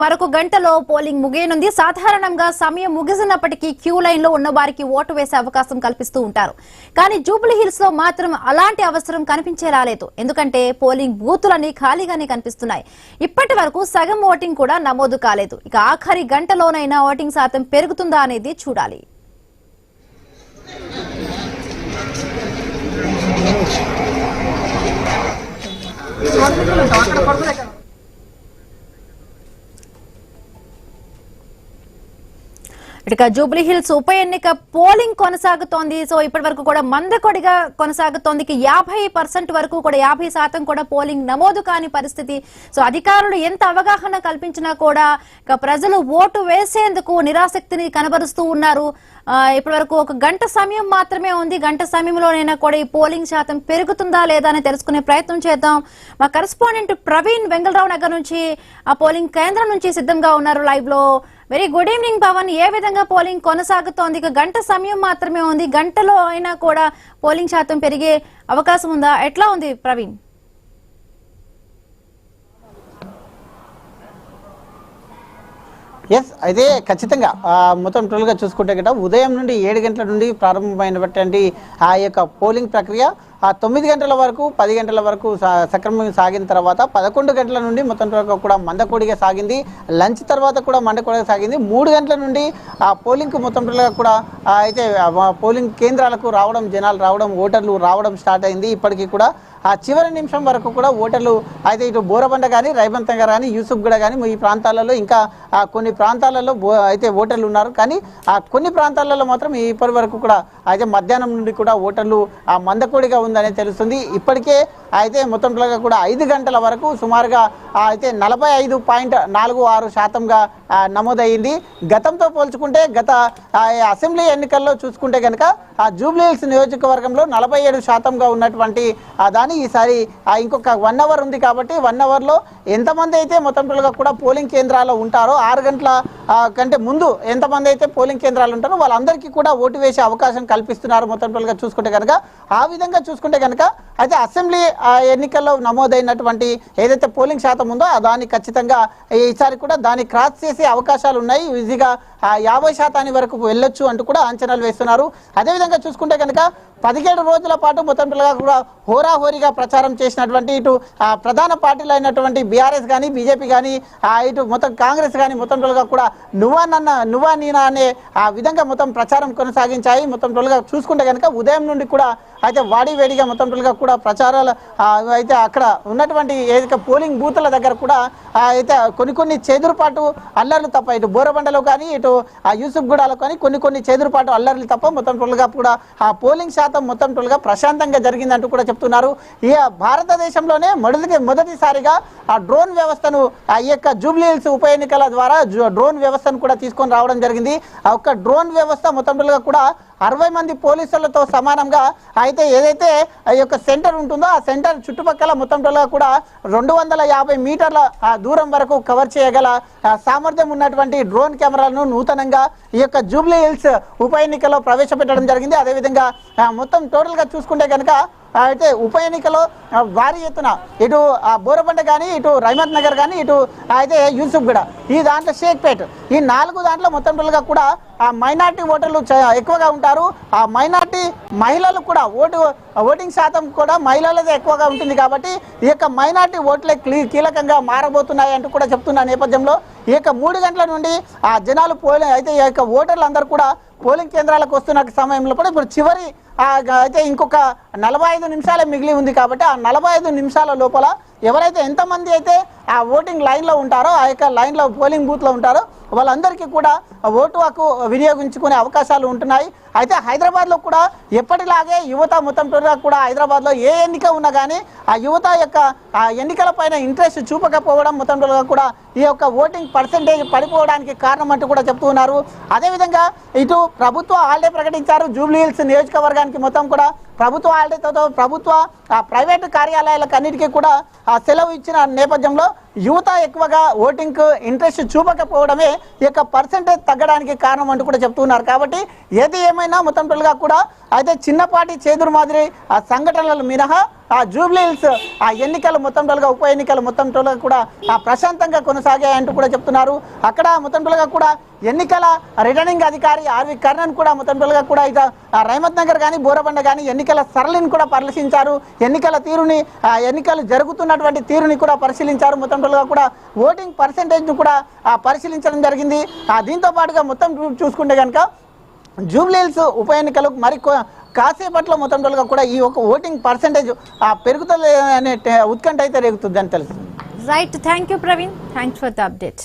మరొక గంటలో పోలింగ్ ముగియనుంది. సాధారణంగా సమయం ముగిసినప్పటికీ క్యూ లైన్ లో ఉన్న వారికి ఓటు వేసే అవకాశం కల్పిస్తూ ఉంటారు. కానీ జూబ్లీ హిల్స్ లో మాత్రం అలాంటి అవసరం కనిపించేలా లేదు. ఎందుకంటే పోలింగ్ బూతులన్నీ ఖాళీగానే కనిపిస్తున్నాయి. ఇప్పటి వరకు సగం ఓటింగ్ కూడా నమోదు కాలేదు. ఇక ఆఖరి గంటలోనైనా ఓటింగ్ శాతం పెరుగుతుందా అనేది చూడాలి. ఇక జూబ్లీ హిల్స్ ఉప ఎన్నిక పోలింగ్ కొనసాగుతోంది. సో ఇప్పటి వరకు కూడా మందకొడిగా కొనసాగుతోంది. 50% వరకు కూడా 50% కూడా పోలింగ్ నమోదు కాని పరిస్థితి. సో అధికారులు ఎంత అవగాహన కల్పించినా కూడా ఇక ప్రజలు ఓటు వేసేందుకు నిరాసక్తిని కనబరుస్తూ ఉన్నారు. ఇప్పటి వరకు ఒక గంట సమయం మాత్రమే ఉంది. గంట సమయంలోనైనా కూడా ఈ పోలింగ్ శాతం పెరుగుతుందా లేదా అని తెలుసుకునే ప్రయత్నం చేద్దాం. మా కరెస్పాండెంట్ ప్రవీణ్ వెంగళరావు నగర్ నుంచి ఆ పోలింగ్ కేంద్రం నుంచి సిద్ధంగా ఉన్నారు లైవ్ లో. Very good evening Pavan. ఏ విధంగా పోలింగ్ కొనసాగుతోంది? ఇక గంట సమయం మాత్రమే ఉంది. గంటలో అయినా కూడా పోలింగ్ శాతం పెరిగే అవకాశం ఉందా? ఎట్లా ఉంది ప్రవీణ్? ఎస్, అయితే ఖచ్చితంగా మొత్తం టోటల్గా చూసుకుంటే కదా ఉదయం నుండి 7 గంటల నుండి ప్రారంభమైనటువంటి ఆ యొక్క పోలింగ్ ప్రక్రియ 9 గంటల వరకు 10 గంటల వరకు సక్రమంగా సాగిన తర్వాత 11 గంటల నుండి మొత్తం కూడా మందకొడిగా సాగింది. లంచ్ తర్వాత కూడా మందకొడిగా సాగింది. 3 గంటల నుండి ఆ పోలింగ్కు మొత్తం కూడా అయితే పోలింగ్ కేంద్రాలకు రావడం, జనాలు రావడం, ఓటర్లు రావడం స్టార్ట్ అయింది. ఇప్పటికీ కూడా ఆ చివరి నిమిషం వరకు కూడా ఓటర్లు అయితే ఇటు బోరబండ కానీ, రైబంతంగా కానీ, యూసుఫ్గూడ కానీ ఈ ప్రాంతాలలో ఇంకా కొన్ని ప్రాంతాలలో అయితే ఓటర్లు ఉన్నారు. కానీ ఆ కొన్ని ప్రాంతాలలో మాత్రం ఇప్పటి వరకు కూడా అయితే మధ్యాహ్నం నుండి కూడా ఓటర్లు ఆ మందకొడిగా ఉందనే తెలుస్తుంది. ఇప్పటికే అయితే మొత్తం కూడా 5 గంటల వరకు సుమారుగా అయితే 45.46% నమోదయ్యింది. గతంతో పోల్చుకుంటే గత అసెంబ్లీ ఎన్నికల్లో చూసుకుంటే కనుక ఆ జూబ్లీ హిల్స్ నియోజకవర్గంలో 47% ఉన్నటువంటి దాని ఈసారి ఇంకొక 1 అవర్ ఉంది. కాబట్టి 1 అవర్లో ఎంతమంది అయితే మొత్తం కూడా పోలింగ్ కేంద్రాల్లో ఉంటారో 6 గంటల కంటే ముందు ఎంతమంది అయితే పోలింగ్ కేంద్రాలు ఉంటారో వాళ్ళందరికీ కూడా ఓటు వేసే అవకాశం కల్పిస్తున్నారు. మొత్తం చూసుకుంటే కనుక ఆ విధంగా చూసుకుంటే కనుక అయితే అసెంబ్లీ ఎన్నికల్లో నమోదైనటువంటి ఏదైతే పోలింగ్ శాతం ఉందో దాన్ని ఖచ్చితంగా ఈసారి కూడా దాన్ని క్రాస్ చేసే అవకాశాలు ఉన్నాయి. ఈజీగా 50% వరకు వెళ్ళొచ్చు అంటూ కూడా అంచనాలు వేస్తున్నారు. అదేవిధంగా చూసుకుంటే కనుక 17 రోజుల పాటు మొత్తం కూడా హోరాహోరీగా ప్రచారం చేసినటువంటి ఇటు ప్రధాన పార్టీలు అయినటువంటి బీఆర్ఎస్ కానీ, బీజేపీ కానీ, ఇటు మొత్తం కాంగ్రెస్ కానీ మొత్తం కూడా నువ్వా నీనా అనే ఆ విధంగా మొత్తం ప్రచారం కొనసాగించాయి. మొత్తం చూసుకుంటే కనుక ఉదయం నుండి కూడా అయితే వాడివేడిగా మొత్తం కూడా ప్రచారాలు అయితే అక్కడ ఉన్నటువంటి ఏదైతే పోలింగ్ బూత్ల దగ్గర కూడా అయితే కొన్ని చెదురుపాటు అల్లర్లు తప్ప ఇటు బోరబండలో కానీ, ఇటు యూసుఫ్గూడలో కానీ కొన్ని చెదురుపాటు అల్లర్లు తప్ప మొత్తం కూడా ఆ పోలింగ్ శాతం మొత్తం ప్రశాంతంగా జరిగిందంటూ కూడా చెప్తున్నారు. ఈ భారతదేశంలోనే మొదటిసారిగా ఆ డ్రోన్ వ్యవస్థను ఈ యొక్క జూబ్లీ హిల్స్ ఉప ఎన్నికల ద్వారా డ్రోన్ వ్యవస్థను కూడా తీసుకొని రావడం జరిగింది. ఆ ఒక్క డ్రోన్ వ్యవస్థ మొత్తం కూడా 60 మంది పోలీసులతో సమానంగా అయితే ఏదైతే ఈ యొక్క సెంటర్ ఉంటుందో ఆ సెంటర్ చుట్టుపక్కల మొత్తం కూడా 250 మీటర్ల దూరం వరకు కవర్ చేయగల సామర్థ్యం ఉన్నటువంటి డ్రోన్ కెమెరాలను నూతనంగా ఈ యొక్క జూబ్లీ హిల్స్ ఉప ఎన్నికలో ప్రవేశపెట్టడం జరిగింది. అదేవిధంగా మొత్తం టోటల్గా చూసుకుంటే కనుక అయితే ఉప ఎన్నికలో భారీ ఎత్తున ఇటు బోరబండ కానీ, ఇటు రైమత్ నగర్ కానీ, ఇటు అయితే యూసుఫ్గూడ, ఈ దాంట్లో షేక్పేట్, ఈ 4 దాంట్లో మొత్తం కూడా ఆ మైనార్టీ ఓటర్లు ఎక్కువగా ఉంటారు. ఆ మైనార్టీ మహిళలు కూడా ఓటింగ్ శాతం కూడా మహిళలదే ఎక్కువగా ఉంటుంది. కాబట్టి ఈ యొక్క మైనార్టీ ఓట్లే కీలకంగా మారబోతున్నాయి అంటూ కూడా చెప్తున్న నేపథ్యంలో ఈ యొక్క 3 గంటల నుండి ఆ జనాలు అయితే ఈ యొక్క ఓటర్లు అందరూ కూడా పోలింగ్ కేంద్రాలకు వస్తున్న సమయంలో కూడా ఇప్పుడు చివరి అయితే ఇంకొక 45 నిమిషాలే మిగిలి ఉంది. కాబట్టి ఆ 45 నిమిషాల లోపల ఎవరైతే ఎంతమంది అయితే ఆ ఓటింగ్ లైన్లో ఉంటారో ఆ యొక్క లైన్లో పోలింగ్ బూత్లో ఉంటారో వాళ్ళందరికీ కూడా ఓటు హక్కు వినియోగించుకునే అవకాశాలు ఉంటున్నాయి. అయితే హైదరాబాద్లో కూడా ఎప్పటిలాగే యువత మొత్తం కూడా హైదరాబాద్లో ఏ ఎన్నిక ఉన్నా కానీ ఆ యువత యొక్క ఆ ఎన్నికల పైన ఇంట్రెస్ట్ చూపకపోవడం మొత్తం కూడా ఈ యొక్క ఓటింగ్ పర్సెంటేజ్ పడిపోవడానికి కారణం అంటూ కూడా చెప్తూ ఉన్నారు. అదేవిధంగా ఇటు ప్రభుత్వ హాలిడే ప్రకటించారు. జూబ్లీ హిల్స్ నియోజకవర్గానికి మొత్తం కూడా ప్రభుత్వ హాలిడేతో ప్రభుత్వ ప్రైవేటు కార్యాలయాలకు అన్నిటికీ కూడా సెలవు ఇచ్చిన నేపథ్యంలో యువత ఎక్కువగా ఓటింగ్కు ఇంట్రెస్ట్ చూపకపోవడమే ఈ యొక్క పర్సెంటేజ్ తగ్గడానికి కారణం అంటూ కూడా చెప్తున్నారు. కాబట్టి ఏది ఏమైనా మొత్తం కూడా అయితే చిన్నపాటి చేదురు మాదిరి సంఘటనలు మినహా జూబ్లీ హిల్స్ ఎన్నికలు మొత్తం టోలుగా ఉప ఎన్నికలు మొత్తం టోలుగా కూడా ప్రశాంతంగా కొనసాగాయంటూ కూడా చెప్తున్నారు. అక్కడ మొత్తం టోలుగా కూడా ఎన్నికల రిటర్నింగ్ అధికారి ఆర్వి కర్ణన్ కూడా మొత్తం టోలుగా కూడా ఇక రహమత్ నగర్ కానీ బోరబండ కానీ ఎన్నికల సరళిని కూడా పరిశీలించారు. ఎన్నికల తీరుని ఎన్నికలు జరుగుతున్నటువంటి తీరుని కూడా పరిశీలించారు. మొత్తం టోలుగా కూడా ఓటింగ్ పర్సెంటేజ్ను కూడా పరిశీలించడం జరిగింది. దీంతో పాటుగా మొత్తం చూసుకుంటే కనుక జూబ్లీ హిల్స్ ఉప ఎన్నికలు మరి కాసేపట్లో మొత్తం టోలుగా కూడా ఈ ఒక ఓటింగ్ పర్సెంటేజ్ పెరుగుతుంది అనే ఉత్కంఠ అయితే రేగుతుంది అని తెలుస్తుంది. Right, thank you Praveen, thanks for the update.